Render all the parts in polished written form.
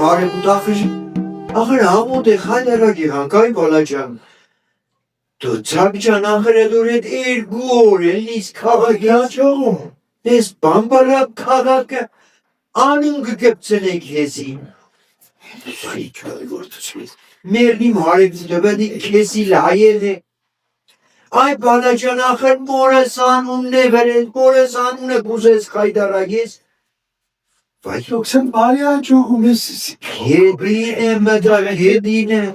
հարևուտ ախր համոտ է խայլերագի հանկայ բալաջան դու ծագջան ախր էլուր հետ երկու օր էլիս քաղաքի աճողում ես բամբալապ քաղաքը անուն կգպցնեք հեսին մերնիմ հարևուտը բետի կեսի լայել է Ay balacan axır morasan unne veren morasan unne kuzes kaydaragiz. Vay yoksa palyaço siz. Kedine medar kedine.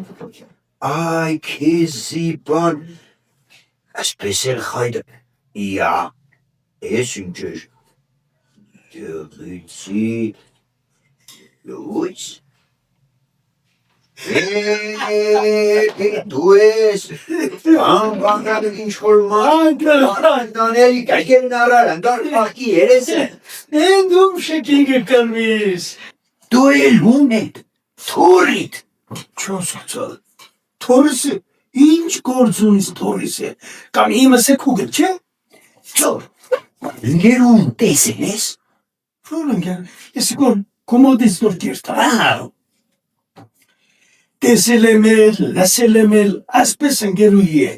Ay keziban. Espesel kayda. Ya. Esincer. Dövüci. Luis. Դու ես անվանրադը ինչ-որ մանանելի կարկերն առար ընդար պաղկի երես է Են դում շեկինգը կրվիս Դու էլ ուն էդ, թորիտ Չոսուցալ Թորիսը, ինչ գործունից թորիս է Կամ իմս է կուգր, չէ? Չոր, լերում տեսել ես Որ ընգեր, ես կոր կոմոդից նոր կերտ Ահավ Տեսել եմ էլ, լսել եմ էլ, ասպես ընգերուհի է,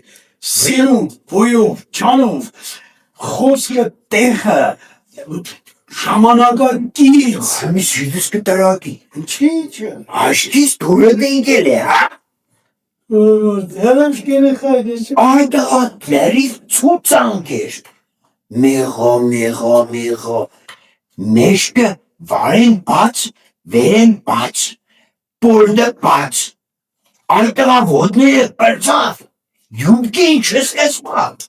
սիրում, ոյով, ճանով, խոսքը տեղը, ժամանակակից։ Համի սիրուս կտարակի։ Ինչի՞։ Աշտիս դուրը դինգել է, հա։ Դերեմ շկենը խայդես։ Այդ ատլերիվ ծուծանք էր։ Մեղո, մեշկը վարեն բաց, վերեն բաց։ Պորդը բաց, արտղա ոտները պրծավ, յումկի ինչս ես բատ։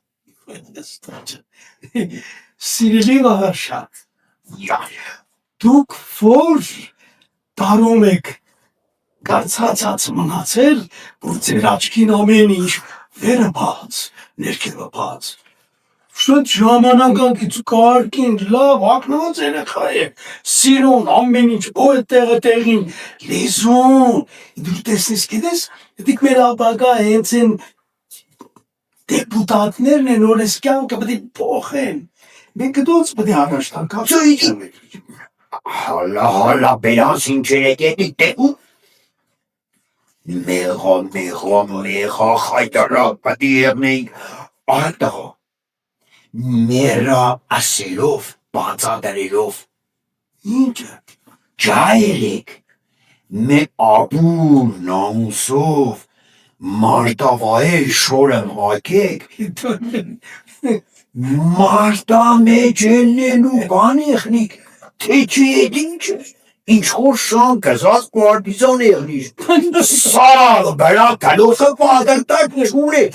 Սիրելի վաղաշատ, դուք որ դարում եք կարծացած մնացել, որ ձեր աչքին ամեն ինչ վերը բաց, ներքևը բաց։ Շատ ժամանակակից կարգին լավ ակնված երեխա է, սիրուն, ամեն ինչ բոյ տեղը տեղին, լեզուն, դու տեսնես գիտես, դիք մեր ապագա հենց են դեպուտատներն են որ ես կյանքը պետք է փոխեն, մենք դոց պետք է առաջ տանք, Հալա, բերանց ինչեր եք էդիկ տեղու, մեղա, խայտարա, պետք է եղնեինք, արտղո, Մերա ասելով, բացադրելով, ինչը, ջայել եք, մեր ապուր նամուսով, մարտավայել շորը հակեք, մարտամեջ ելնելու բան եղնիք, թե չի էդ ինչ էր, ինչ խոր շան կզած պարտիզան եղնիշ, սարաղ բրա կալոսը պադրտակ չուն է,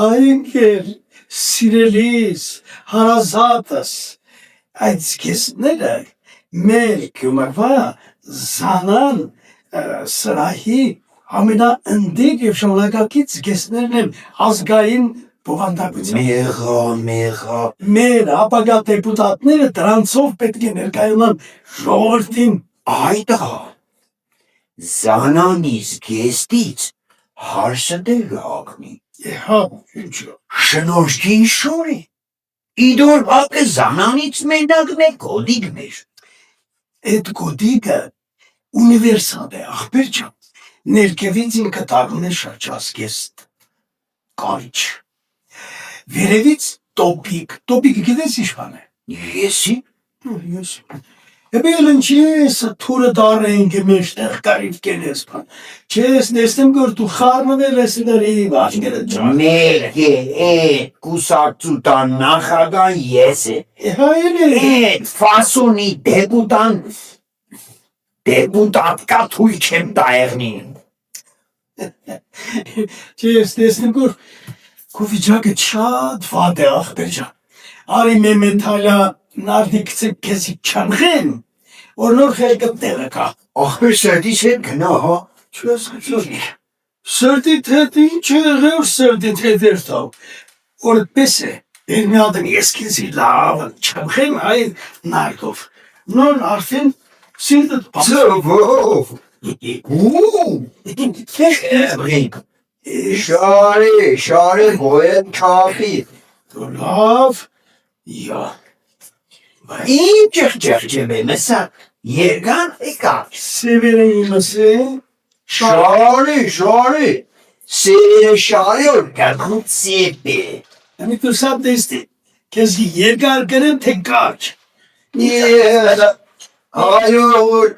այնքեր, սիրելիս, հարազատս, այդ զգեսները մեր կյումարվա զանան սրահի ամենաընդիկ և ժամանակակից զգեսներն են ազգային բովանդակության։ Մեղա, Մեր ապագա դեպուտատները դրանցով պետք է ներկայանան ժողովրդին այդա, զանանի զգեստից հարսը դեր հագնի։ Հա, ինչը։ Շնորհքին շոր է, իդոր հակը զանանից մենակ մեկ գոդիկ մեր։ Այդ գոդիկը ունիվերսալ է, աղբեր ջան, ներքևից ինքը տալուն է շրջազգեստ, կարիչ, վերևից տոպիկ գիտես ինչ բան է։ Եսի։ Էբել ինչի ես թուրը դար էինք մեջտեղ կարիվ կենես բան, չես նեստեմ գոր դու խարմվել ես դարի վաշկերը ջան։ Մեր էդ կուսակցության նախագահան ես է։ Հայր է։ Էդ ֆասոնի դեպուտատկա թույլ չեմ տայեղնին։ Չես նեստեմ գոր քո վիճակը շատ վատ է աղբեր ջան։ Արի մեմենթալա նարդիքցեք կեզի չանղեն, որ նոր խելկըտ տեղը կա։ Աղբեր սրդից հետ գնա, հա։ Չես գծոր։ Սրդիտ հետ ինչ է եղել սրդիտ հետ երթավ, որ պես է, էր մի ադն ես կեզի լավ չանղեն այն նարդով, նոր արդեն սիրդըտ Ծվով։ Էբրիկ։ Շարի, գոյեն չապի։ լավ, յա, Ինչ ջղջղջեմ եմ սա, երգան եկավ։ Սևերը իմս է։ Շարի, սերը շարի որ գարխում ծեպ է։ Ամի դու սապ դեստի։ Քեզ երկար կրեմ թե կարճ։ Այո, որ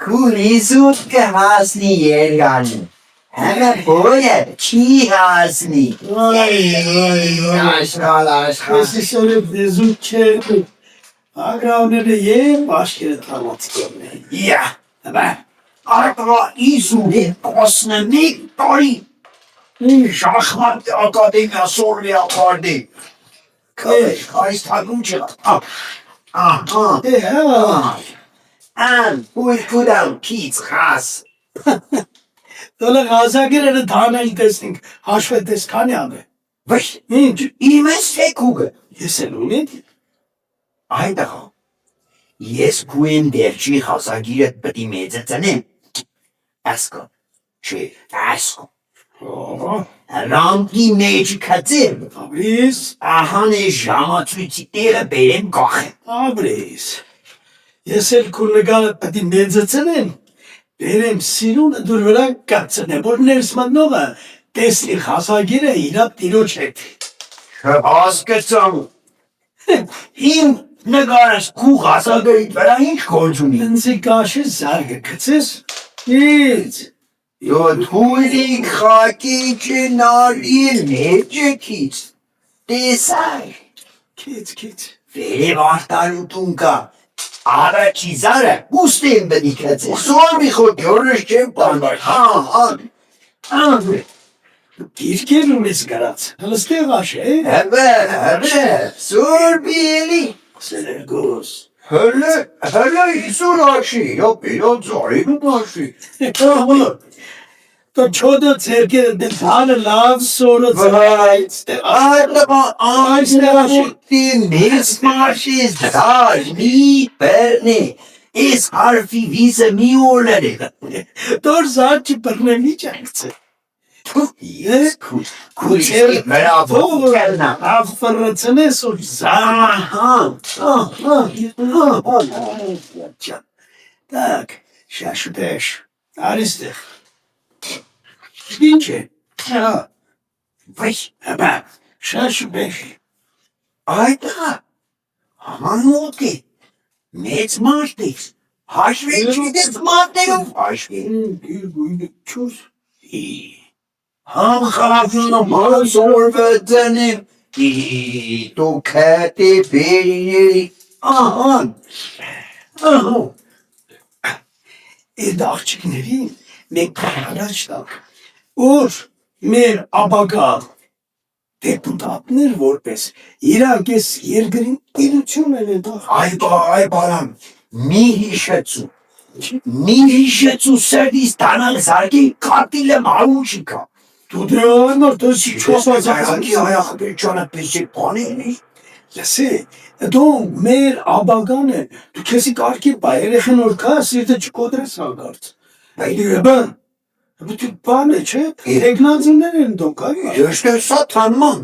քուրիզուտ կհասնի երգանը։ Hələ boya չի հասնի։ Աշխալ։ Քեզ սերը դեզուտ չէ։ Ագրավները եւ բաշկերը թավացկում են։ Ja, aber Արտվա իզուրի 11 տարի շախմատ ակադեմիա սորվի ակարդի։ Այս թագում չլա։ Ան, ուր կուդալ կից խաս։ Դոլը գազագերերը թանել տեսնինք, հաշվետ ես քանի ան է։ Վշ, Ինչ, իմ ես թեկուգը։ ես էլ ունի։ Այդաղ, ես կուեմ դերջի խասագիրըտ պտի մեծը ծնեմ։ Ասկո, չէ, ասկո։ Ռամպի մեջ կծեմ, Աբրիս, ահան է ժամացույցի տերը բերեմ կախեմ։ աբրիս։ Ես էլ քուր նգալը պետի մեծացնեմ, բերեմ սիրունը դուր վրա կացնեմ, որ ներս մտնողը տեսնի խասագիրը իրա տիրոջ հետ։ Հասկացամ։ Իմ նգարս կու խասագրիտ վրա ինչ կոնց ունի։ Ընձի կաշի զարգը կծես, իծ։ Թույլի խակի ճնալի մեջը կից։ Տեսար։ Քիչ։ Վերև արտարուտուն կա։ Առաջի զարը ուստին բնի կծես։ Սորմի խոտ յորս չեմ պանվար։ Գիրկեր ունես գրած, հլստեղ աշ է։ Հəbə, սորմի էլի։ Սերգոս։ Hələ իսուր աշի, յոպիրոտ զարինում աշի։ Դու չոդը ցերկերը դեպանը լավ սորը Վայց, այստեղ աշի։ Մեծ մաշիս դար, մի պերնի, ես հարվի վիզը մի օլեր է։ Դոր զարջի բրնեմի ճանքցը։ Ես քույրի մրավով կերնա։ Աղվրացն ես որ Так, շաշուտեշ, արիստեղ։ Ինչ է։ Վայ, Հաբա, շաշուտեշ։ այդա, ամանոտ է, մեծ մարդ ես, հաշվի չիդես մարդերով հաշվի։ Չուս։ Համ խաղացնում հարսորվը ձնիմ, դու կատի բերիների, ահան, Այդ աղջիկներին մենք առաջ տանք, որ մեր ապագա դեպուտատներ որպես իրակ ես երկրին իրություն են դախ։ այ բարան, մի հիշեցու սերդիս տանալ զարգի կատիլը մարուչիկա։ Դու դե անոր դասի Չոսվածայակի հայախը բերջանը պեսի պանելի։ Լսե, դու մեր ապագան է, դու քեզի կարգի բայերեխեն որ կա, սիրտը չկոդրես հագարց։ Բան, դու բան է, չէ, հեգնանձիններ են դու կայ։ Ես տեսա թանման,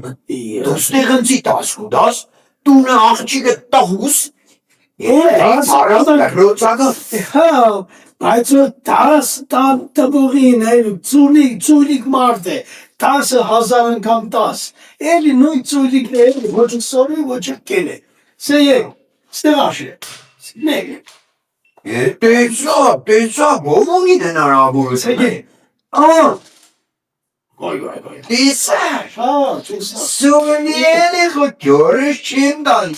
դու ստեղնցի տասկու դաս, դունը աղջիկը տահուս, Հա, բայց տաս տաբողին է, ծուլիկ մարդ է, 10,000 անգամ 10, էլի նույն ծուլիկն է, ոչ սորի, ոչ կեն է, սե եկ, ստեղ աշ է, մեկ է, տեսա, ով ունի հնարավոր սե եկ, Ոյ, տեսար, հա, տեսա, սուրնիել է խոտ յորս չեն դալ,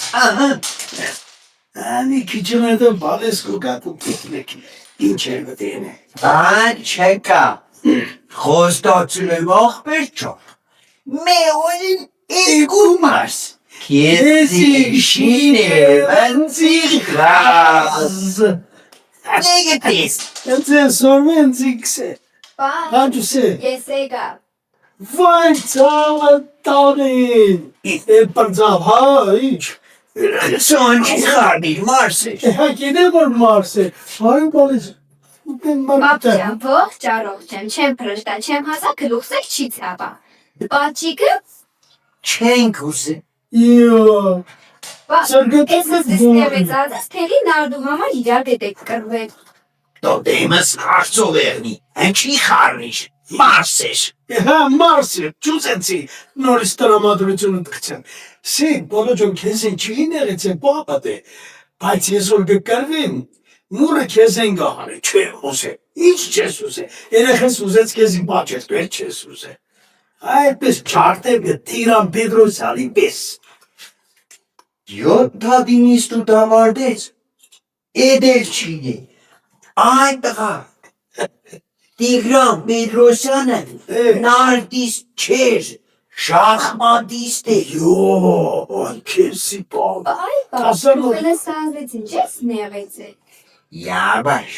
անի քիչնետը բալես կուկատ ու պիտմեք, ինչ էր վտեն է, բան չեկա, խոստացել եմ աղբեր չով, մեորին էգու մարս, կեզի շին է վնցիղ ռազ, նեգը տես, Ընց է սորմե ընցիքս է, Հաջուս է, Ես եկա։ վայ ծավը տանին, պրձավ, հա, ինչ, սոն չի խարդիր մարս էր, հա գիտե որ մարս է, հայ բալիս, Պապջան, ողջ առողջ եմ, չեմ փրշտա, չեմ հասա, գլուխսեք չի ցավա։ Պաչիկը, չենք ուզը, Իո, Սրգտում Ես ստեսնեղեցած թելի նարդու համար իրար դետեք կրվել։ Դո դեմս հարցովերնի, ընչի խարնիշ, մարսես։ Հա, Մարսը, ճուզենցի, նորից տրամադրությունը տկցեն։ Սին, բոլոջոն քեզին չի ներեցեն պապատ է, բայց ես որ գկրվեմ, մուրը քեզեն գահարը, չէ ուզե, ինչ չես ուզե, երեխես ուզեց քեզին բաչես, դու էլ չես ուզե։ Այդպես չարտև Տիրան Պետրոսյանի պես։ 7-ին ու դավարտեց, էդել չինի, այն տղա, Տիգրան Պետրոսյանը նարդիստ չէր, շախմատիստ է։ Յո, քեզի պապ, Այ բա, Հասարակ։ ուղելը սազվեցին, չես նեղեցե։ Յաբաշ,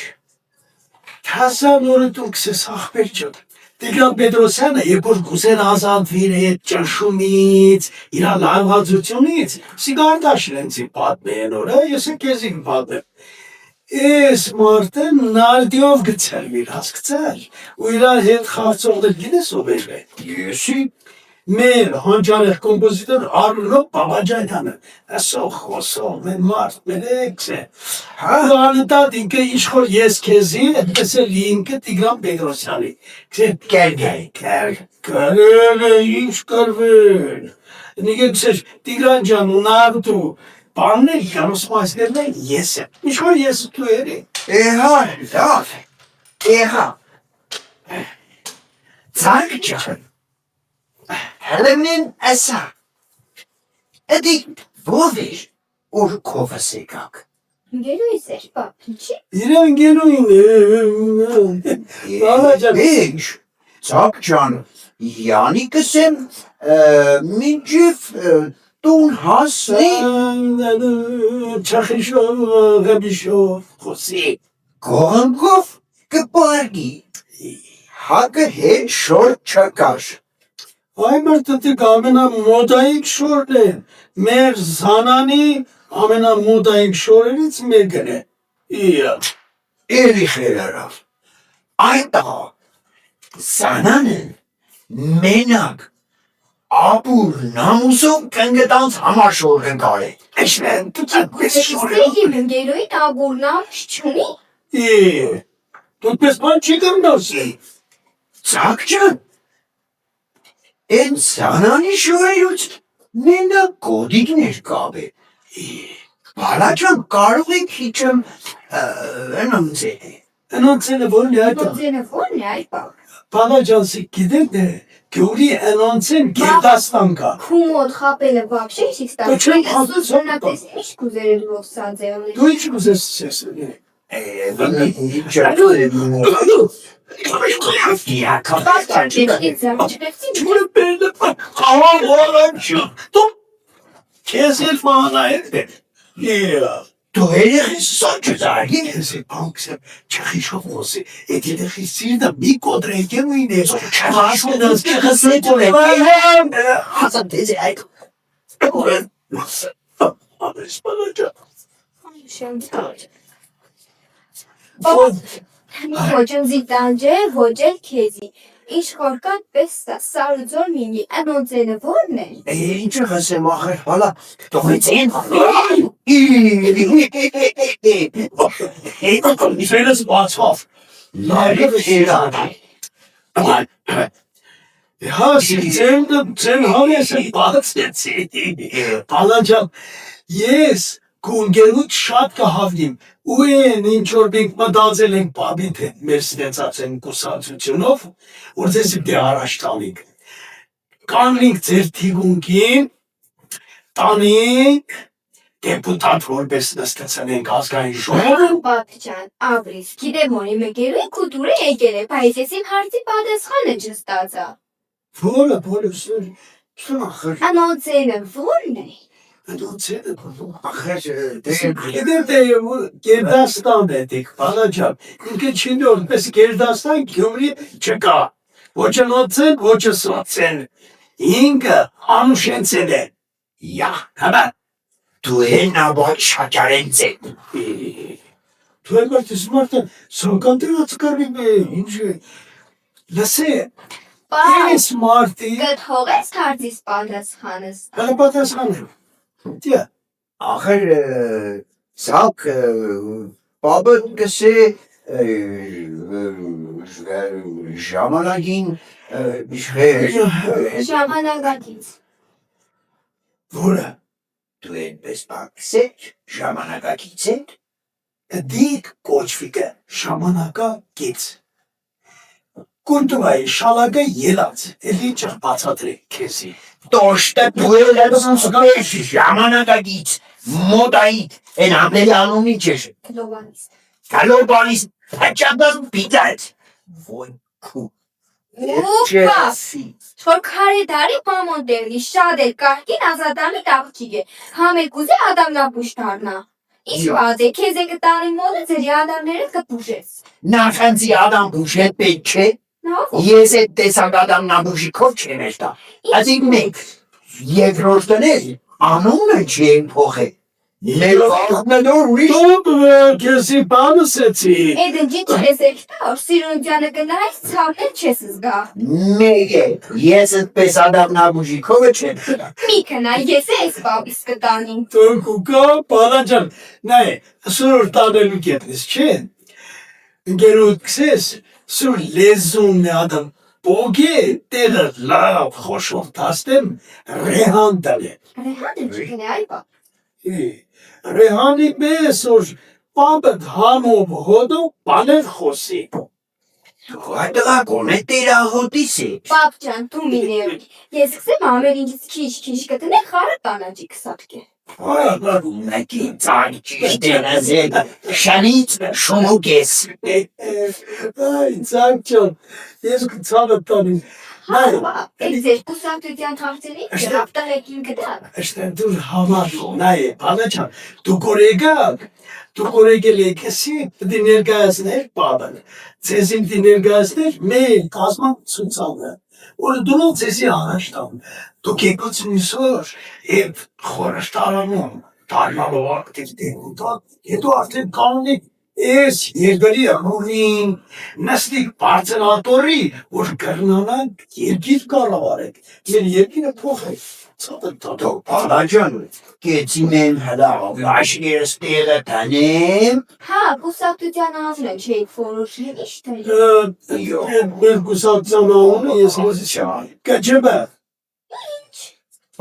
Հասան օրը դու քսես ախպեր չոտ։ Տիգրան Պետրոսյանը, երբ որ գուսեն ազատվիր այդ ճնշումից, իր լավացությունից, սիգարտաշն ենցի պատմեն օրը, ես քեզին պատմեմ։ Ես մարդը նարդիով գցելվիր հասկացար, ու իրար հետ խաղցողներ գինես ով էր։ եսի, Մեր հանճարեղ կոմպոզիտոր Արնո Բաբաջանյանը, ասող խոսող, մեր մարդ, մեր էքս է։ Անընդհատ ինքը իշխոր ես քեզի, այդպես էլ ինքը Տիգրան Պետրոսյանի։ Կերգել է, ինչ կրվել։ Նիգե քսեր Տիգրան ջան, նարդու, բաններ յանոսմայսներն են ես եմ։ Իշխոր ես դու երի։ էհա, լավ, էհա, ծանք ճան, հելեմնին ասա, էդի ով էր, որ կովս եկակ։ Գերույս էր, պապ, ինչի։ Իրան գերույն է։ Ինչ, ծակ ճան, յանիկս եմ, մինչև տուն հասնի, Չախիշով, գաբիշով, խոսի։ կողնկով կպարգի, հակը հետ շոր չկար։ Այ մարդը դեք ամենամոդայիկ շորն է, մեր զանանի ամենամոդայիկ շորերից մեկն է։ Իա, Էլի խերարավ, այն տղա, սանանն մենակ, ապուր նամուսով կնգտանց համաշոր ընկար է։ Էշմեն, դու ծակվես շոր է։ Ստեհիմ գերույն աբուրնամ չունի։ դու պես բան չի կրնոսի։ Ծակ ճան, են սանանի շորերուց մենակ կոդիկներ կավ է։ Բալա ճան կարող եք հիչմ ընոնցել է։ Անոնցենը որն է այդ։ Նոձենը ո՞րն է, այ պապ։ Բալաջանսի գիտեք է, գյուրի անոնցեն գերդաստան կա։ Քումոտ խապելը բաբշե չի Դու չեմ խապել, ստացվում։ Ինչ կուզերել ոսածեղնի։ Դու ինչ կուզես չես։ Չուրը բերնը խաղան որան չու։ Դու քեզ էլ մանայդ է։ Դու երեխիս սոչ զարգի։ Ես է բանքսեմ չխիշով ոսի, էդ երեխի սիրտը մի կոդրեք եմ ինե։ Չխաշունս չխսետ ու հասան տեզի այդ։ Ադես բալաջա։ Ոչն զիտանջե, ոչ էլ քեզի։ Ինչ խորկան պես սարուձոր մինի, անոնցենը ո՞րն է։ Ինչ խսեմ ախր, հալա, տողից են։ Իվերս բացով։ Լարիվ հիրանի։ Հա, ձեն հավես է բացեցի։ Բալաջան, ես կունգելուց շատ կհավնիմ, ու են ինչ որ մենք մտածել ենք բաբին թե մեր սնեցած են կուսացությունով, որ ձեզ դե առաջ տանենք։ Կաննենք ձեր թիգունքին, տանենք, դեպուտատ որպես նստեցնենք ազգային ժողովը։ Պապ ջան, ապրիս, գիտեմ որի մեկերույն կուտուրը եկել է, բայց ես իմ հարցի պատասխանը չստացա։ Որը, Շուն ախր, Անոնցենը ո՞րն է։ ախր, Գիտեմ թե Գերդաստան է դիք, բալաջան, ինքը չինի որպես Գերդաստան գյումրի չկա, ոչ նոցեն, ոչ սոցեն, ինքը անուշենցեն է, հաբա, դու են աբոտ շաճարենց են։ դու են մարդիս մարդը սոկան տրած կարվիմ է, ինչ է, լսե, ես մարդի, Կթողես հարցիս պատասխանս։ հələ պատասխան եմ, դյա, Ախր սակ բաբը կսե ժամանակին Ժամանակակից։ Որը դու այնպես բակսեր ժամանակակից էր դիք կոչվիկը ժամանակակից։ Կուլտուրայի շալակը ելած, էլի ճրպացածրի քեզի։ Տոշտը դուել ես ժամանակակից մոդայի են ամենի անունի չեշ Գլոբալիստ։ գալոբալիստ հաճադան պիտած ոյ քու Ուպա։ Որ քարե դարի պամոդերնի շատ էր կարգին ազատամի տաղջիկ է։ Համեք ուզե ադամնապուշ դառնա։ Ինչ բաց է, քեզ է կտարի մոդը ձերի ադամները կպուշես։ նախանցի ադամ բուշետ պետք չէ Նավ։ ես այդ տեսակ ադամ նաբուշի քով չեմ էստա ասիկ մեկ երկրորդն է անունը չեն փոխել Ներողնելով ուրիշ Դուք քեզի բանսեցի։ Էդն ջիչ ես էլտա, սիրունջանը գնայս ցավներ չես զգա։ մեկ է ես այդպես ադամ նաբուշի քովը չեմ գնա Մի քնա, ես ես բաբիս կտանին։ Դուք ուկա բանաջան։ Նայ, սուր տանելու կետես չէ։ Գերուտ քսես սուր լեզուն ադամ բոգե տեղը լավ խոշոր տաստեմ ռեհանդալե։ Ռեհանը չգնե այ բա։ Ռեհանի պես որ բաբդ համով հոդո բաներ խոսի։ դու այդղա կոնե տերահոտիս է Պապ ջան, դու միներ։ Ես կսեմ ամեր ինչից քիչ կտնե խարը տանաջի կսատկե։ Մեկի ծան ճիշտ է նազել շանից շոմուկես Այ ցանչոն ես կցանը տանի։ Հա, այդ ձեր կուսակցության թաղցերի հապտաղեկին կտակ։ Աշտեն դուր համար նայ բանաչան դու կորեգել եկեսի դի ներկայացներ բաբան ցեզին դի ներկայացներ մեկ կազման ցուցանը որ դու ցեզի առաջտան դու կեկուցնիսոր եւ խորշտարանում դառնալով ակտիվիտետ հետո արդեն կանոնի Ես երկրի ամուրին նստիկ բարձրատորի որ կրնանանք երկիր կառավարեք մեր երկիրը փոխեք Դու բանաջան կեցինեն հլավ աշիրս տեղը տանեմ Հա, կուսակցության ազնեմ չէի որոշի իշտերի։ մեր կուսակցանանը ես մոզիչան կջբը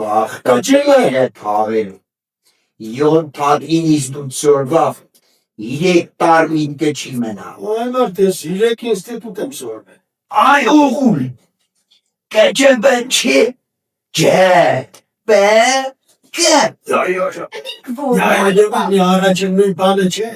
Բախ կաչելը թավել Յոն թագին իստուցորվավ Իրեք տարմին կչի մենա այ մարդես իրեք ինստիտուտ եմ սորվել Այ օղուլ կջբը չի Ջե Այ առաջին նույն բանը չէ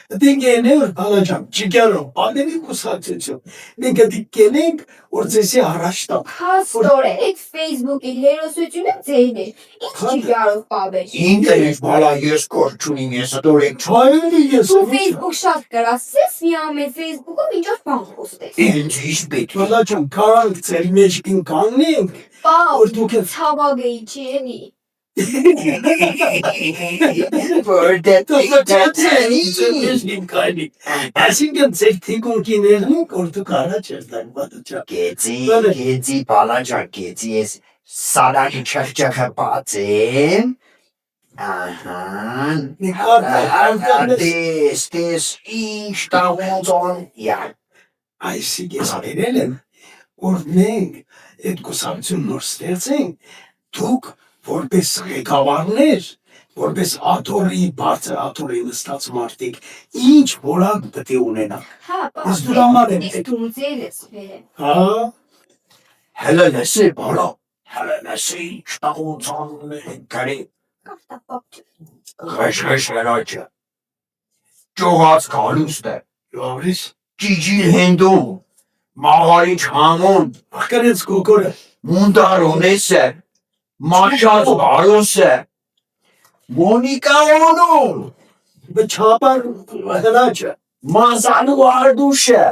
Դինգեներ բանաջան չգերո բաների կուսակցություն մենք դինգենք որ ցեսի առաջտան Փաստոր է, այդ Facebook-ի հերոսությունը ձեին է։ Ինչ չի կարող պաբեր։ Ինտերես բալա ես կորչունիմ ես ատորեք Չայելի ես Դու Facebook շատ կրասես, մի ամեն Facebook-ով ինչ որ բան խոստես։ Ինձ իշ պետք Բանաջան կարանք ծեր մեջ կինկանենք Պա, որ դուք ցավագեի չի էլի։ Այսինքն ձեր թիկունքիներն որ դուք առաջ եղան բանաջան Գեցի բալաջան գեցի ես սարակի չախճախը բացեմ Ահան Տես ինչ տաղոնցոն Այսիկ ես վերել եմ որ մենք այդ կուսակցություն նոր ստեղծենք դուք որպես ղեկավարներ որպես աթորի բարձր աթորի նստած մարդիկ ինչ որակ պետք է ունենանք Հա, Ես դու համար եմ Իսկ դու ձեր ես վերը։ հա Հելը լսի բալա Հելը լսի ինչ տաղոնցոն կարի Կարտա պապ։ Ղաշ հրաչը Ճողած կալուստ է Լավրիս Ճիջիր հենդում Մաղարիչ համոն ախկարեց կոկորը Մունդարոնես է Մաշած բարոս է Մոնիկա օնում բչապար հրաչը Մազանու արդուշ է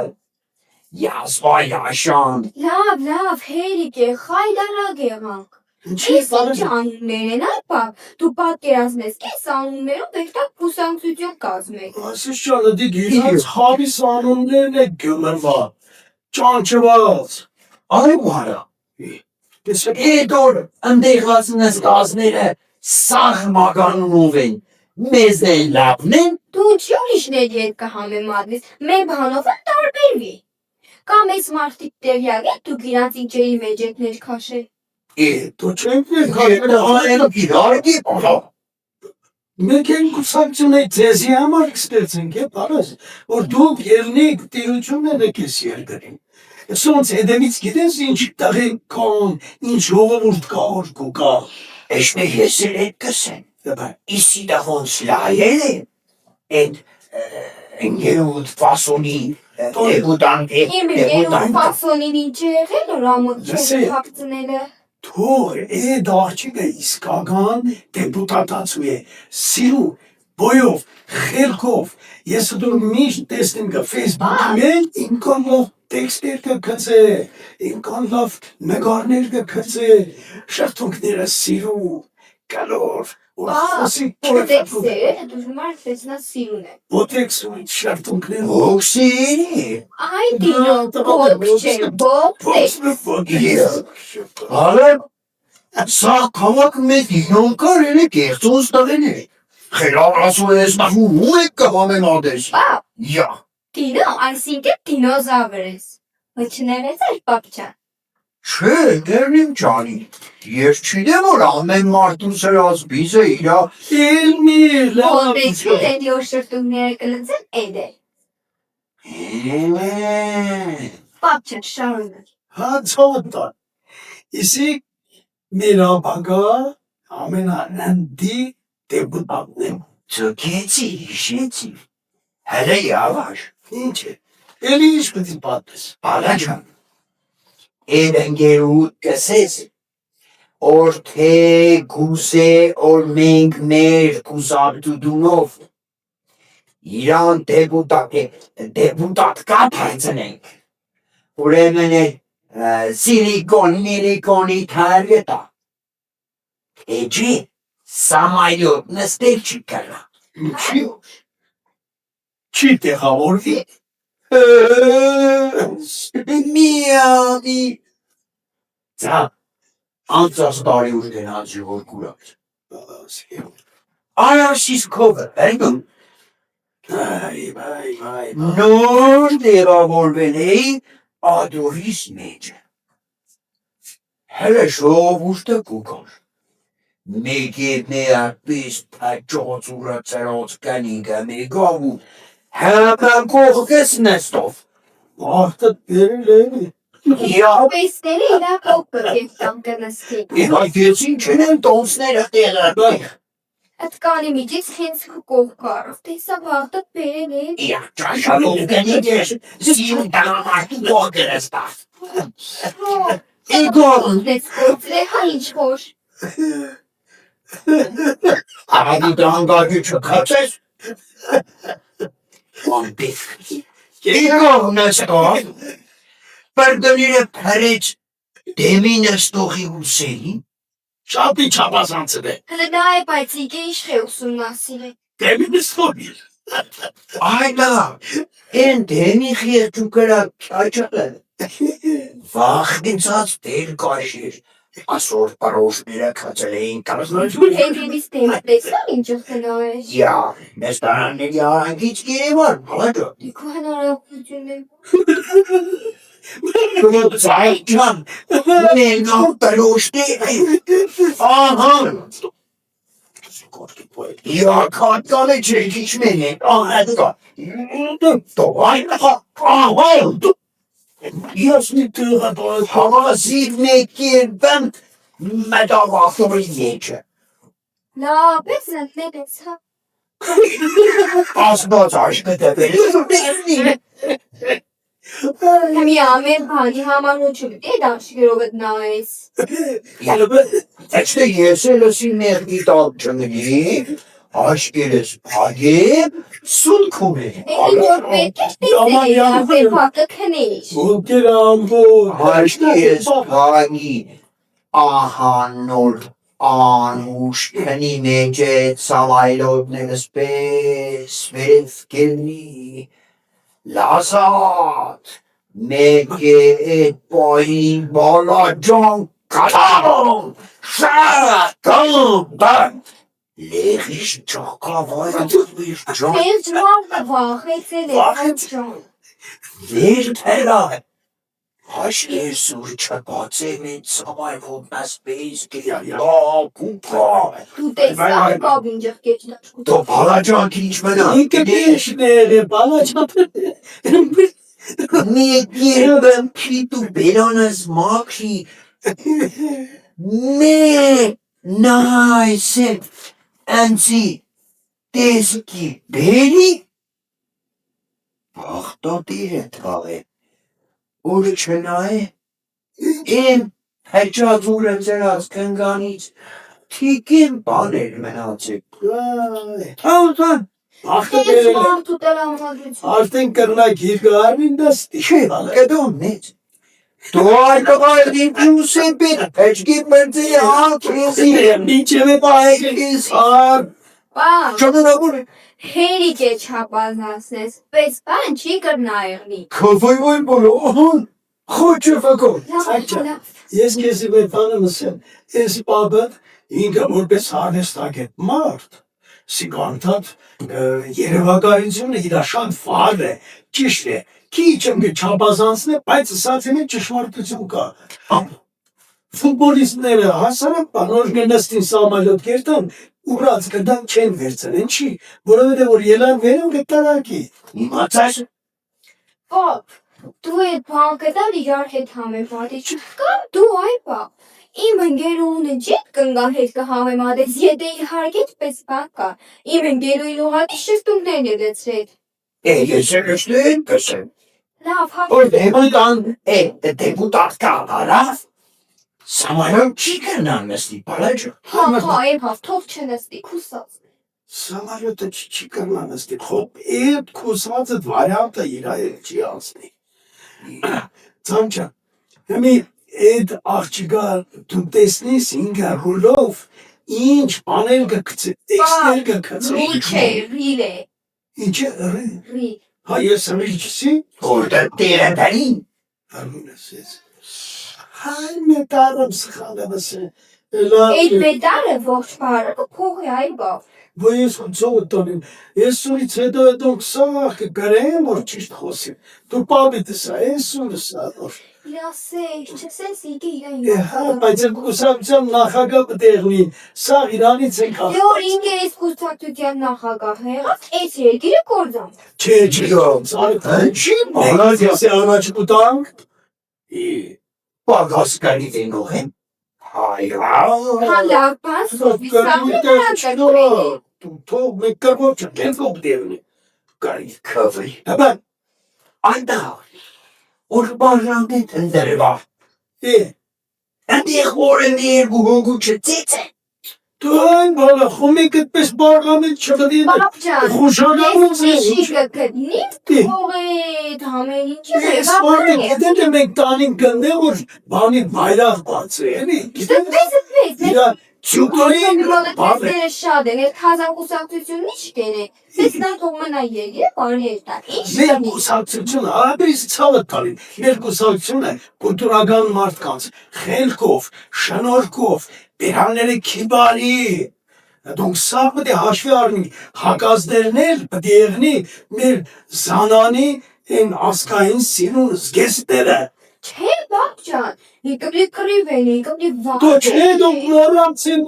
Յասվա յաշան Լավ, հերիք է, խայդարակ եղանք։ ինչի Ես ինչ անուններ են այ պապ, դու պատկերացնես, կես անուններով բեքտակ կուսակցություն կազմեք։ Ասես ճանադի գիրած հավիս անուններն է գմրվա ճանչված Այ բարա Ես Էդոր ընդեղված նստածները սաղմականունով են, մեզ են լապն են, Դու ինչի ուրիշների հետ կհամեմատվես, մեր բանով էլ տարբերվի։ Կամ այս մարդիկ տեղյակ են դուք իրանց ինչերի մեջ եք ներքաշել։ Դու չենք այլոք իրարքի պարա, Մենք են կուսակցունեի ձեզի համար կստեցենք, պարազ, որ դուք ելնիք տիրություններ եք ես երկրին։ Սոնց հետևից գիտես ինչ տղի կան, ինչ հողովուրդ կա որ կուկա։ էշնե ես էլ էդ կսեն, իսի դա ոնց լայել է, էդ ընգերուդ վասոնի դեբուտանտ է, Իմ երում ֆասոնին ինչ է եղել որ ամոթ չեն հապցնելը։ Թող էդ աղջիկը իսկական դեպուտատացու է, սիրու, բոյով, խելքով, ես դուր միշտ տեսնեմ կա ֆեյսբուքի մեջ, ինքան լավ տեքստեր կգծե, ինքան լավ նգարներ կգծե, շրթունքները սիրու, կալոր, որ խոսի Պրոտեքսերը դու համար տեսնա սիրուն է։ Բոտեքս ու շրթունքները հոգսիրի, Այ դինո բոք չէ, բոք Հալը, սա կավակ մեզ իհոն կարել է կեղծոց տղեն է, խելավ ասու ես նախում ու եք կհամեն ադես, Պապ, յա, դինո այսինքն դինոզավր ես։ Վչներես էր պապչան։ չէ, դերնիմ ճանի, ես չիդեմ որ ամեն մարդու սրած բիզը իրա, Էլմի լավ Պրոտեքսի էդի որ շրտունքները կլծեն էդ է։ Պապչան շարունակ։ Հացոտան, իսի մեր ապագա ամենաննդի դեպուտատն եմ, ծոքեցի, հիշեցի, հələ yavaş, ինչ է, էլի ինչ պտի պատմես, Ալաջան, էդ ընգերուդ կսես, որ թե գուսե որ մենք մեր կուսակցությունով իրան դեպուտատ կապ հայցնենք, ուրեմն սիլիկոնի թարգետա, էջի սամայոտ նստել չի կրա, ինչի, չի տեղավորվի, միամի, ծա, անցած տարի ուր գնացի որ կուրած, Արարսիս կովը, էգում, վայ, նոր տեղավորվել էի ադորիս մեջը, հələ շողովուշտը կուկար, մեկ ետ ներապես պաճոց ուրացարոց կանինգա մեգավ ու həmən կողքս նստով, մարդը դերել էլի, յա, Պեսները իրա կոպը կեստան կնստի։ իհայգեցին չնեն տոնցները տեղը, Այդ կանի միջից հենց կող կարով, տեսա վաղդատ բերել է։ յա, ճաշալով գնիդես, սիում տանամարտու կողքր ստավ, Էգով, Դες կործել է հա ինչ որ։ Արագի դանգագի չկացես, Ոնպիվ, Էգով նստով, պրդոնիրը պրեց դեմի նստողի ուսերի, շապի չապազանցն է, Հլը դա է բայց իգե իշխ է ուսումնասիր է։ դեմի նստողիր, այլա, են դեմի խիղճու կրա կյաճղը, վախդինցած դեր կաշիր, ասոր պարոշները կացել էին կազմություն, Հետևից դեմը տեսան ինչ ըխտենա է։ յա, մեստարանների արանքից գերևար, հալաջա, Իքու հնարավորություն է։ Զայջան, ներգավ պրոշները, ահան, յա, կատկալ է չեք իչմեն է, ահադկա, ահան, ես մի տղա դոյս, Հավասիր մեկ երբեմ մետավախորի մեջը, Լապես ընտնել ես հա։ ասված աշկը տվել, Հմի ամեն բանի համար ու չգտի էդ աշկերով էդ նայես։ Էջտե ես էլ ասի մեղդի տալ չնգի, աշկերես պագեմ, սունքում է, Ինչ որ պետք է տեսել ասել հակը քնեիշ։ ոնքեր ամբոր, աշկերես պագի, ահանոր, անուշ քնի մեջ է սավայլոտներս պես, վերև կելնի, լազատ, մեկ է էդ պահին բալաջան Come! Come! Լեգիշ ճոկավայր ճոկ Էլ ջան վախեցել է ջան։ Վերթելա Հաշեր սուր չպացեմ են ծավայվում ասպեիս կուպա Դու տեսա բաբ ինջեղ կեչնաչկու։ Դո բալաջանք ինչ մնա ինքը դեշներ է բալաչապը Մեկ երբեմ պիտու բերանս մաքրի Մե նայսե Անցի տեսքի բերի Բաղտոտիր է թաղե Որ չնայ Իմ հեճազուր եմ ձերած կնգանից Թիկին բաներ մնացեք Հաղթան ախտը Էլ բերել է մարդու տելամադրություն։ արդեն կրնակ երկարին դաստի Չէ կդոմ մեծ Դու այլ կղայդին պյուս է պետ Հեչկի մրձի հաղթիզի Ինչև է Պայգիս Պան, Չանանավոր է հերիք է չապազնասնես, պես պան չի կրնայեղնի։ Քվայվայ բոլոհան Խոչը վակոն ես քեզի մեր բանը մսեմ ես բաբը ինքը որպես հարստագետ մարդ սիգանտատ երևակայությունը իր շատ վար է ճիշտ է քիչ եմ չափազանցնե բայց ասացին է ճշմարտություն կա ֆուտբոլիստները հասարակ բանոր գնստին սամալոտ կերտան ուռած կդան չեն վերցնեն չի որովհետև որ ելան վերում կտարակի Իմացաշ Պապ, դու այդ բան կտար իրար հետ համեմատի կամ դու այ պապ։ Իմ ընկերուհունը ջետ կնգան հետ կհամեմատես, եթե իհարկե պես բան կա։ Իմ ընկերուհի ուղղակի շեշտումներն է դեցրել։ Ես շեշտեն կսեմ Լավ, Որ դեպուտան դեպուտատ կավարավ Սամարան չի կրնան նստի պալաջը հա, թող չնստի, քուսած։ Սամալյոտը չի կրնան նստի խոպ էդ քուսվածը վարիանտը իրա չի անցնի Ծանչա Հիմի այդ աղջիկա դու տեսնիս ինքը հուլով ինչ բաներ կգցի տեքստեր կգցի Ռի չէ, ռիլ է։ Ինչ է Ռի։ հա ես ռիչսի Որտե տերադարին Արմունս ես Հայ մետարում սխալավս է Այդ մեդալը ողջ բարը կփողի այլ բավ։ Որ ես խնդրով տոնին, ես սուրից հետո դուք սաղ կգրեմ, որ ճիշտ խոսիմ, դու պապիտս ես սուրս ադոր։ Իրասեք, չսես իգի իրան Հա, բայց եմ կուսակցության նախագա պտեղնի, սաղ իրանից ենք Որ ինգերես կուսակցության նախագահ եղած, այս երկիրը կործամ։ Չէ, Չի մոլազ ես է առաջ կուտանք, Պագաս կանի դենող եմ Հալավ բան սովիսավնի վրանցակրել է։ դու թող մեկ կրվով չկեն կոպ դեղնի, կարի Քվի Հաբան, Այնտեղ Որ բաժանդ ընդրվա Այնտեղ որ են երկու հոգու չծեց է դու այն բալը խումիկ այդպես բարգամիտ չվդին Պապ ջան, խուշանամուց ես է միշի կգտնի, թող էդ համեն ինչը Ես մարդը գետեն է մենք տանին գնդե որ բանի բայրաղ բացը էլի Պես, իրա չուկորին բավ է Տեսները շատ են, այդ խազակուսակցությունն ինչ կերե, պես նա թող մնա երկիրը բարհերտա, ինչ մեր տնի։ կուսակցությունը արաբերից ցավը տալին մեր կուսակցությունը կուլտուրական մարդկանց խելքով, շնորհքով, բերանները քիբարի դոնք սա պետք է հաշվի առնի հակազդերն էլ պետք է եղնի մեր զանանի են ասկային սիրուն զգեստերը Չէ, բապ ջան, եկբլի կրիվ են, եկբլի վաղ Դու չէ դու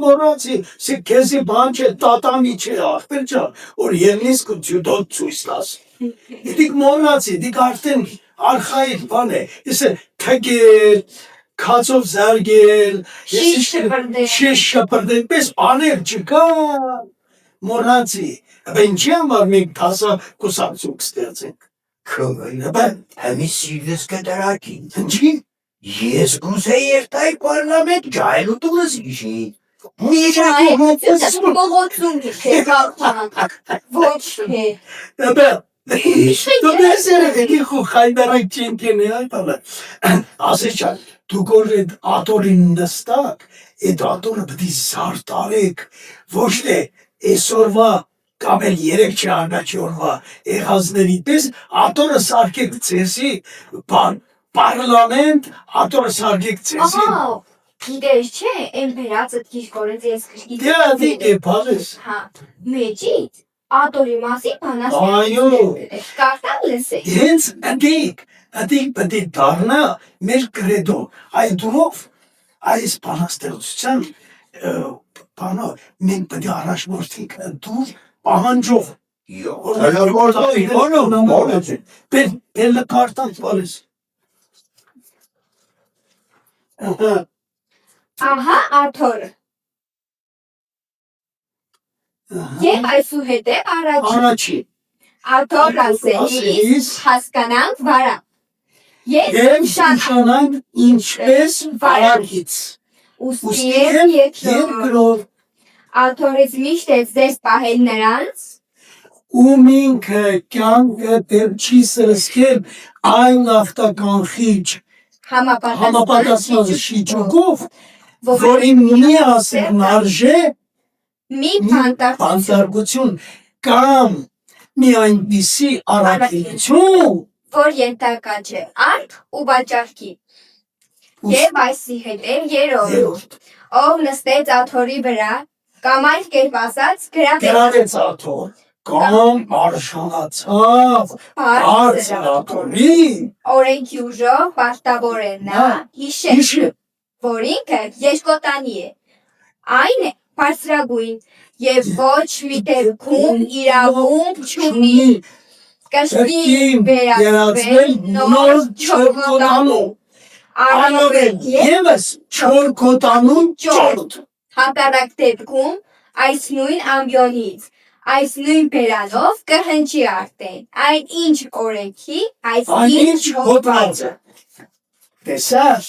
մորացի, սի քեզի բան չէ, տատամի չէ, ախպեր ջան, որ ելնիս կու ջյուդոտ ցույց տաս։ Դիք մորացի, դիք արդեն արխայիկ բան է, իսը թգել, քացով զարգել, շիշ շպրդել, պես աներ չկա, մորացի, ինչի համար մենք տասա կուսակցություն կստեղծենք։ Քվի Հեմի սիրդս կդարակին Ինչի։ Ես գուզե երտայ պարլամենտ ջայլուտունս իշի Բողոցում չէ, կաղթան, ոչ է։ Դու դեսերը դի խու խայդարակ չենքեն է այդալը։ Ասես չան, դու գոր էդ ատորին նստակ, էդ ատորը բդի զարտարեք, ոչ թե էսորվա կամ էլ երեք չէ անգաչի օրվա էղազների պես ատորը սարկեք ծեսի, բան, պարլամենտ ատորը սարկեք ծեսի։ Ահա, Գիտես չէ, այն վերածդ գիրկորից ես քրկից։ Դե դիք է բալես։ Հա, մեջից ատորի մասի բանաս։ Այո։ Կարդալ լսե։ Հենց դիք պետք է դառնա մեր կրեդո։ Այդ դուրով այս բանաստեղծության բանո մենք պետք է առաջնորդենք դուր պահանջող։ Բելը կարտան բալես։ Ահա աթորը։ Եվ այսուհետև առաջին։ Աթոր ասելիս հասկանանք վարա։ Ես նշանանք ինչպես վարագից։ ուստի եմ երկրորդ։ Աթորից միշտ ես ձեզ պահել նրանց։ Ում ինքը կյանքը դեռ չի սրսկել այն ախտականխիչ համապատասխան շիճուկով, որին մի ասելն արժե մի բանտարկություն կամ մի այնպիսի առաքելություն, որ ենթակա չէ արդ ու բաճարքի։ Եվ այսի հետև երրորդ, ով նստեց աթորի վրա, կամ այլ կերպ ասած գրավեց աթոր, կամ արշանացավ բարձր աթորի, օրենքի ուժով պարտավոր է նա հիշել, որ ինքը երկոտանի է, այն է բարձրագույն և ոչ մի դեպքում իրավունք չունի կշտին վերածվել նոր չորքոտանու, առավել ևս չորքոտանու ճորդ։ Հակառակ դեպքում այս նույն ամբիոնից, այս նույն բերանով կհնչի արդեն, այն ինչ օրենքի, այս ինչ հոդվածը։ Տեսար,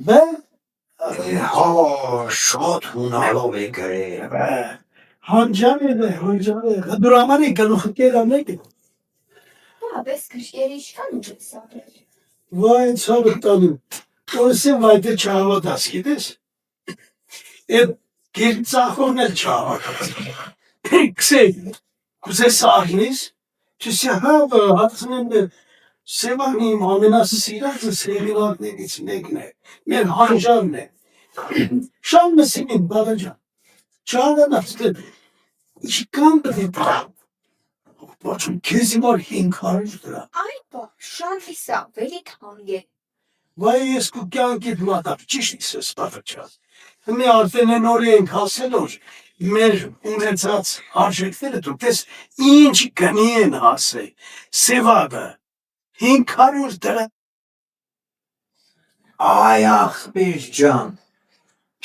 բե։ Հա, շատ հունալով է գրել։ Հանջան է, դուր համար է գլուխը կերանեք է։ Ապես կրշկերի շան ու ես ապրել։ Վայ, ցավը տանում, որսեմ վայդը չհավատաս, գիտես։ Էդ գերծախորն էլ չհավատաս։ Կսե, կուզե սաղնիս, չսի հավը, հատսնեմ դե, Սևանի ամենասը սիրածը սեղիլակներից մեկն է, մեր հանջանն է։ Շան մսին իմ բավաջան, չհավանաս դե, ինչքան դե բավ, բաչում կեզի մար 500 դրա։ Այ բա, շան իսա, վելի թանգ է։ Վայ ես կու կյանքիդ մատապ, ճիշտ իսս բավաջան։ Հմի արդեն է նորի ենք հասել որ, մեր ունեցած արժեքները դուք տես ինչ գնի են հասել, սևագը, 500 դրա։ Այ ախպեր ջան,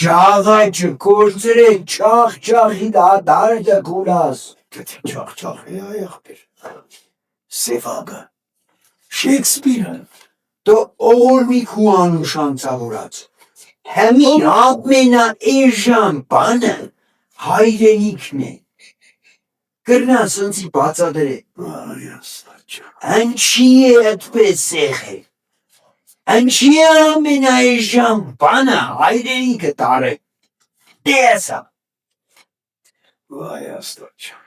ճաղաճը կործրեն ճաղ-ճաղի դարդը գուլաս։ Գտի ճաղ-ճաղ է այ ախպեր։ Սևագը, Շեքսպիրը։ Դո օրմի քու անուշանցավորած։ Հեմին ամենա էժան բանը հայրենիքն է։ Կրնաս ընցի բացադրե։ Այ աստված ջան։ Անչի է այդպես սեղել։ Անչի է ամենաէժան բանը հայրենիքը տարե։ Տեսա։ Վայ աստված ջան։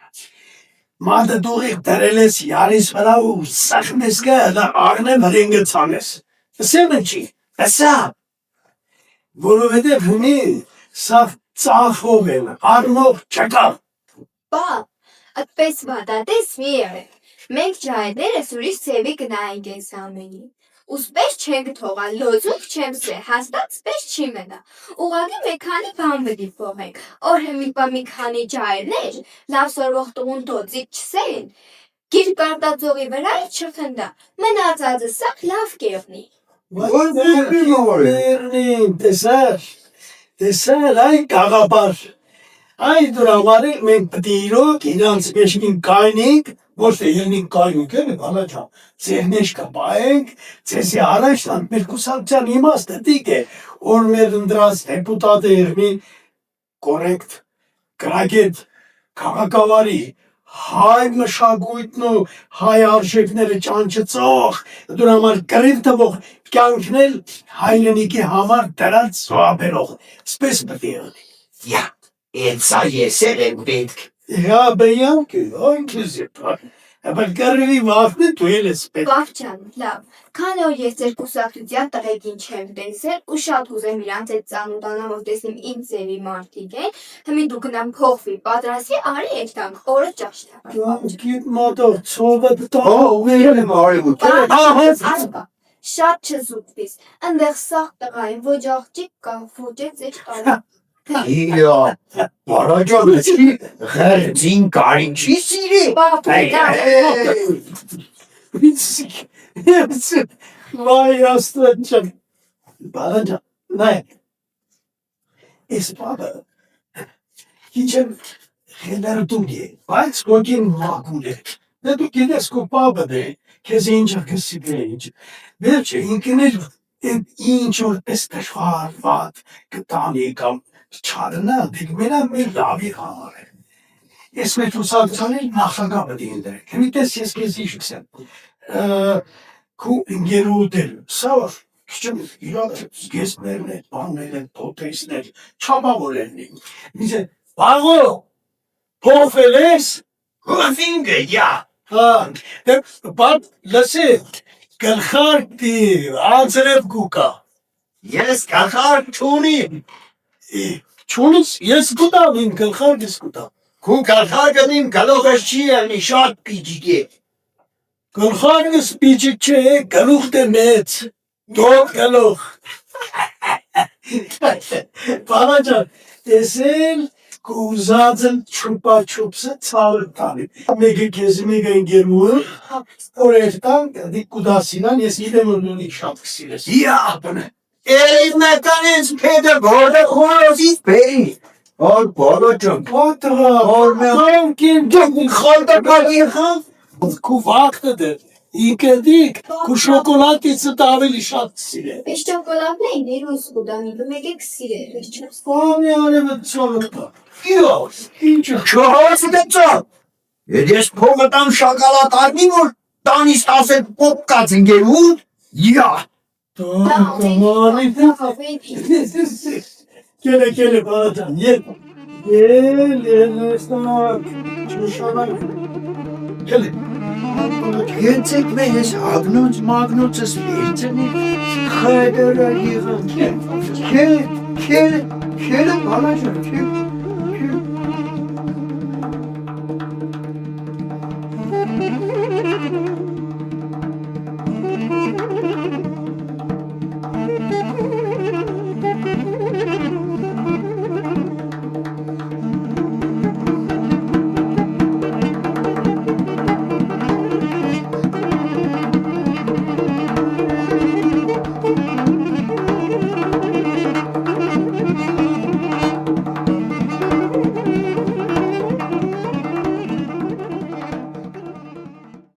Մատը դուղիղ դրել ես յարիս վրա ու սախնես գա աղնե վրենգը ծանես։ Սեմ ընչի։ Տեսա։ Որովհետև հնի սավ ծախով են, արնով չկա։ Բա, այդպես վադատես մի եղեք, մենք ջայդներս ուրիշ ծևի կնայենք ես ամենի, ուսպես չենք թողա, լոզուկ չեմ սե, հաստատ սպես չի մենա, ուղագի մեքանի բան վդի փողենք, որ հեմիպա մի քանի ջայդներ, լավ սորվող տղուն տոծիկ չսեն, գիր կարտածողի վրա չխնդա, մնացածը սակ լավ կեղնի։ Վերնին, տեսար, այ կաղապար, այ դուրամարի մենք պտի իրոք իրանց մեջքին կայնինք, ոչ թե ելնին կայնինք են, բալաջան, ձեր մեջ կպայենք, ձեզի առաջ տանք, մեր կուսակցան իմաստը դիկ է, որ մեր ընդրած դեպուտատը եղնի կորեկտ, գրագետ, քաղաքավարի, հայ մշակույթն ու հայ արժեքները ճանչծող, դուրամար կռիվ տվող կյանքնել հայրենիքի համար դրած զոհաբերող, սպես պտի եղնի։ Յա, էնցա ես էլ եմ պետք։ Հա բեյանք, այնքեզ է պար, Բայց կարելի վախնի դու էլ ես պետք։ Բավջան, լավ։ Քանի որ ես ձեր կուսակցության տղեկին չեմ տեսել ու շատ ուզեմ իրանց հետ ծանոթանամ, որ տեսնեմ ինչ ձևի մարդիկ են, հիմի դու գնամ փոխվի, պատրաստի, արի եկտանք, օրը ճաշտա։ Գիտ մոտով ծովը դտա։ Ո՞ւր եմ արևոտ։ Շատ չզուտվիս, ընդեղ սաղ տղային ոչ աղջիկ կա, ոչ է ձեր տարի։ Իա, բարաջանեցի ղերձին կարին չի սիրի։ Վայ աստված ջան։ Բարաջան, նայ։ Ես բաբը։ Իջեմ խելարդուն է, բայց գոգին մագուլ է։ Դու գիտես քո բաբը դե, քեզ ինչ կսիբե ինչ։ Վերջը ինքներ ինչ որ դժվար վատ կտանի կամ չարնա, դեք մենա մեր լավի համար է։ Ես մեր ուսակցանել նախագաբը դինդրեք։ Հմիտես ես քեզ իշքսեմ։ Քու ինգերուդել, սավար, քիչեմ իրար զգեսներն է, բաններ են, պոտեսներ, չամավոր են։ Միզե, բաղո, փոխվել ես։ Հովինգը, յա։ Հա, բատ լսի, գլխարկի, անձրև գուկա։ Ես կախար չունիմ։ Չունիս, ես գուտամ, իմ գլխարկս գուտամ։ Քու կախարգն իմ գլողս չի ելնի շատ պիջիկ է։ Գլխարկս պիջիկ չէ, գլուխ դե մեծ, դոք գլուխ։ Բարաջան, տեսել կուզածն չուպա չուպսը ծավր տանի։ Մեկը կեզի մեկը ինգերմուը, որ երտան դիք կուդասինան, ես իդեմ ունի շատ կսիրես։ Յա, բնը։ Էրիվ մեկանից պետը բորդը խորոսից պերի։ Որ բորոջում։ Պատրա, Որ կոնքին դուք խալտակալի խավ։ Քու վաղտը դեր, ինկերդիկ, քու շոկոլատիցը ավելի շատ կսիրե։ Պես չոկոլադն էին, երուս կուդամի, մեկ եք սիրել, պես չոս։ Անի արևը ծովը։ Իոս, ինչը։ Չհասը դեցա։ Ես փողը տամ շակալատ արնի, որ տանից տասել պոպկած ինգերուդ։ Յա։ Տամարի Կելը բարաջան, ետ ստանակ, չուշանակ, կելը Գեցեք մեզ ագնոց մագնոցս վերցնի խայդարա եղան։ Քելը բարաջան, քելը։